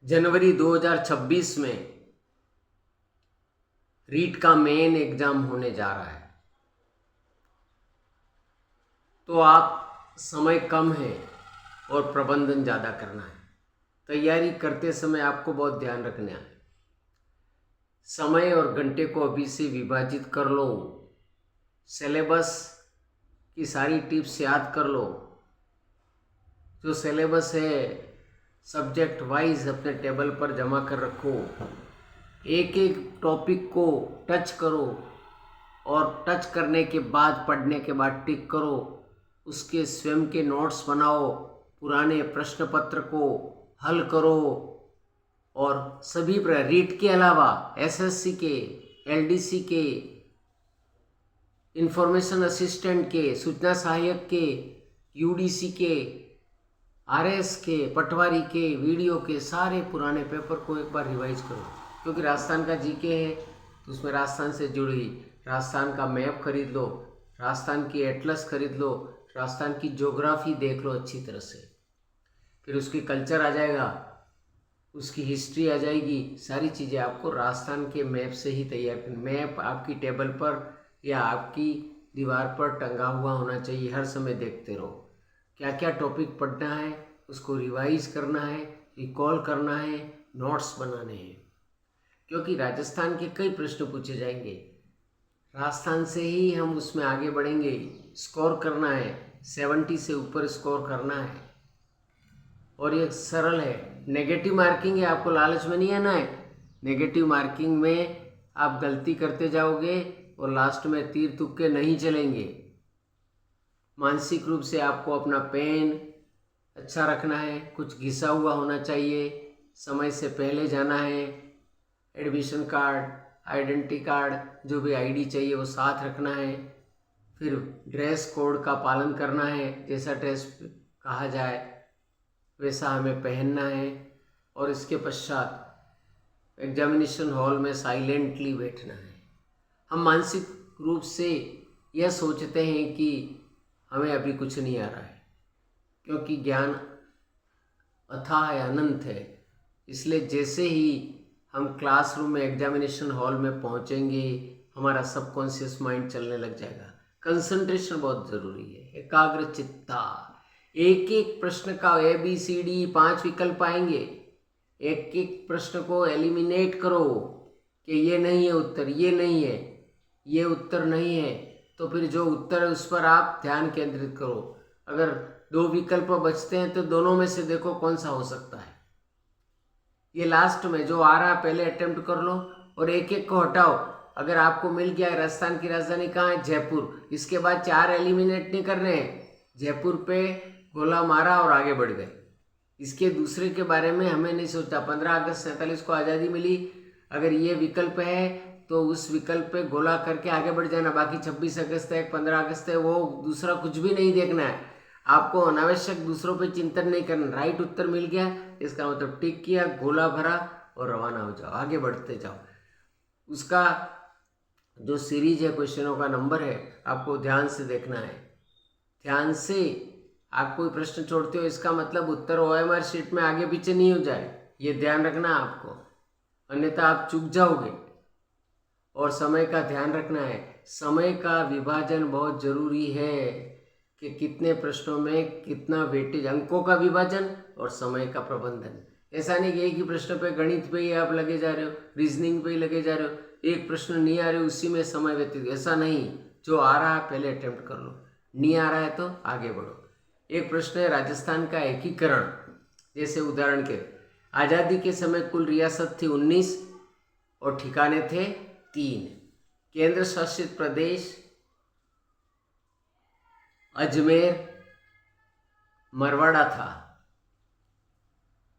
जनवरी 2026 में रीट का main exam होने जा रहा है, तो आप समय कम है और प्रबंधन ज़्यादा करना है। तैयारी करते समय आपको बहुत ध्यान रखना है। समय और घंटे को अभी से विभाजित कर लो। सिलेबस की सारी टिप्स याद कर लो। जो सिलेबस है सब्जेक्ट वाइज अपने टेबल पर जमा कर रखो। एक एक टॉपिक को टच करो और टच करने के बाद पढ़ने के बाद टिक करो। उसके स्वयं के नोट्स बनाओ, पुराने प्रश्न पत्र को हल करो और सभी रीट के अलावा एसएससी के, एलडीसी के, इंफॉर्मेशन असिस्टेंट के, सूचना सहायक के, यूडीसी के, आरएस के, पटवारी के, वीडियो के सारे पुराने पेपर को एक बार रिवाइज करो। क्योंकि राजस्थान का जीके है तो उसमें राजस्थान से जुड़ी राजस्थान का मैप खरीद लो, राजस्थान की एटलस खरीद लो, राजस्थान की ज्योग्राफी देख लो अच्छी तरह से। फिर उसकी कल्चर आ जाएगा, उसकी हिस्ट्री आ जाएगी। सारी चीज़ें आपको राजस्थान के मैप से ही तैयार करनी। मैप आपकी टेबल पर या आपकी दीवार पर टंगा हुआ होना चाहिए। हर समय देखते रहो क्या क्या टॉपिक पढ़ना है, उसको रिवाइज करना है, रिकॉल करना है, नोट्स बनाने हैं। क्योंकि राजस्थान के कई प्रश्न पूछे जाएंगे, राजस्थान से ही हम उसमें आगे बढ़ेंगे। स्कोर करना है, 70 से ऊपर स्कोर करना है। और ये सरल है, नेगेटिव मार्किंग है, आपको लालच में नहीं आना है। नेगेटिव मार्किंग में आप गलती करते जाओगे और लास्ट में तीर तुक्के नहीं चलेंगे। मानसिक रूप से आपको अपना पेन अच्छा रखना है, कुछ घिसा हुआ होना चाहिए, समय से पहले जाना है, एडमिशन कार्ड, आइडेंटिटी कार्ड, जो भी आईडी चाहिए वो साथ रखना है। फिर ड्रेस कोड का पालन करना है, जैसा ड्रेस कहा जाए वैसा हमें पहनना है। और इसके पश्चात एग्जामिनेशन हॉल में साइलेंटली बैठना है। हम मानसिक रूप से यह सोचते हैं कि हमें अभी कुछ नहीं आ रहा है, क्योंकि ज्ञान अथाह है, अनंत है। इसलिए जैसे ही हम क्लासरूम में, एग्जामिनेशन हॉल में पहुंचेंगे, हमारा सबकॉन्शियस माइंड चलने लग जाएगा। कंसंट्रेशन बहुत ज़रूरी है, एकाग्र चित्ता। एक एक प्रश्न का ABCD 5 विकल्प आएंगे। एक एक प्रश्न को एलिमिनेट करो कि ये नहीं है उत्तर, ये नहीं है, ये उत्तर नहीं है। तो फिर जो उत्तर है उस पर आप ध्यान केंद्रित करो। अगर 2 विकल्प बचते हैं तो दोनों में से देखो कौन सा हो सकता है। ये लास्ट में जो आ रहा है पहले अटेम्प्ट कर लो और एक एक को हटाओ। अगर आपको मिल गया राजस्थान की राजधानी कहाँ है, जयपुर, इसके बाद 4 एलिमिनेट नहीं करने हैं। जयपुर पे गोला मारा और आगे बढ़ गए। इसके दूसरे के बारे में हमें नहीं सोचा। 15 अगस्त 47 को आज़ादी मिली, अगर ये विकल्प है तो उस विकल्प पे गोला करके आगे बढ़ जाना। बाकी 26 अगस्त है, 15 अगस्त है, वो दूसरा कुछ भी नहीं देखना है। आपको अनावश्यक दूसरों पे चिंतन नहीं करना। राइट उत्तर मिल गया, इसका मतलब टिक किया, गोला भरा और रवाना हो जाओ, आगे बढ़ते जाओ। उसका जो सीरीज है क्वेश्चनों का नंबर है, आपको ध्यान से देखना है। ध्यान से आप कोई प्रश्न छोड़ते हो, इसका मतलब उत्तर OMR शीट में आगे पीछे नहीं हो जाए, ये ध्यान रखना आपको, अन्यथा आप चूक जाओगे। और समय का ध्यान रखना है। समय का विभाजन बहुत जरूरी है कि कितने प्रश्नों में कितना वेटेज, अंकों का विभाजन और समय का प्रबंधन। ऐसा नहीं कि एक ही प्रश्न पे, गणित पे ही आप लगे जा रहे हो, रीजनिंग पे ही लगे जा रहे हो, एक प्रश्न नहीं आ रहे उसी में समय व्यतीत। ऐसा नहीं, जो आ रहा है पहले अटेम्प्ट कर लो, नहीं आ रहा है तो आगे बढ़ो। एक प्रश्न है राजस्थान का एकीकरण। जैसे उदाहरण के, आज़ादी के समय कुल रियासत थी 19 और ठिकाने थे 3। केंद्र शासित प्रदेश अजमेर, मरवाड़ा था।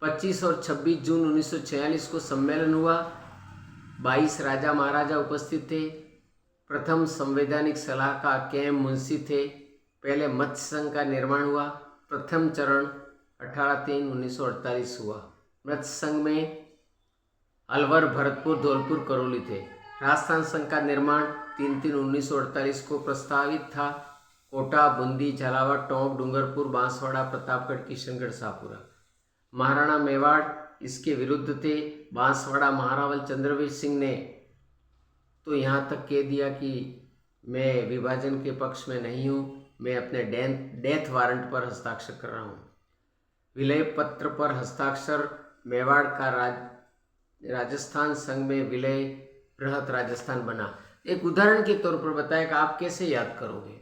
25 और 26 जून 1946 को सम्मेलन हुआ। 22 राजा महाराजा उपस्थित थे। प्रथम संवैधानिक सलाहकार KM मुंशी थे। पहले मत्स्य संघ का निर्माण हुआ। प्रथम चरण 18/3/1948 हुआ। मत्स्य संघ में अलवर, भरतपुर, धौलपुर, करौली थे। राजस्थान संघ का निर्माण 3/3/1948 को प्रस्तावित था। कोटा, बूंदी, झालावाड़, टोंक, डूंगरपुर, बांसवाड़ा, प्रतापगढ़, किशनगढ़, शाहपुरा। महाराणा मेवाड़ इसके विरुद्ध थे। बांसवाड़ा महारावल चंद्रवीर सिंह ने तो यहाँ तक कह दिया कि मैं विभाजन के पक्ष में नहीं हूँ, मैं अपने डेथ वारंट पर हस्ताक्षर कर रहा हूँ। विलय पत्र पर हस्ताक्षर मेवाड़ का राजस्थान संघ में विलय बृहत राजस्थान बना। एक उदाहरण के तौर पर बताया कि आप कैसे याद करोगे।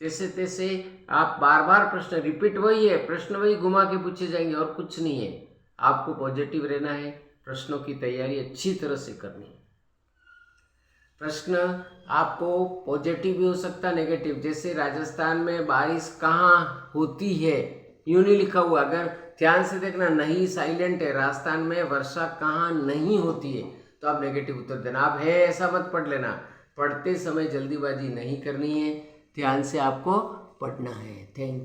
जैसे तैसे आप बार बार प्रश्न रिपीट वही है, प्रश्न वही घुमा के पूछे जाएंगे और कुछ नहीं है। आपको पॉजिटिव रहना है, प्रश्नों की तैयारी अच्छी तरह से करनी है। प्रश्न आपको पॉजिटिव भी हो सकता है, नेगेटिव। जैसे राजस्थान में बारिश कहाँ होती है, यूं नहीं लिखा हुआ, अगर ध्यान से देखना नहीं साइलेंट है, राजस्थान में वर्षा कहाँ नहीं होती है, तो आप नेगेटिव उत्तर देना। आप है ऐसा मत पढ़ लेना, पढ़ते समय जल्दीबाजी नहीं करनी है, ध्यान से आपको पढ़ना है। Thank you.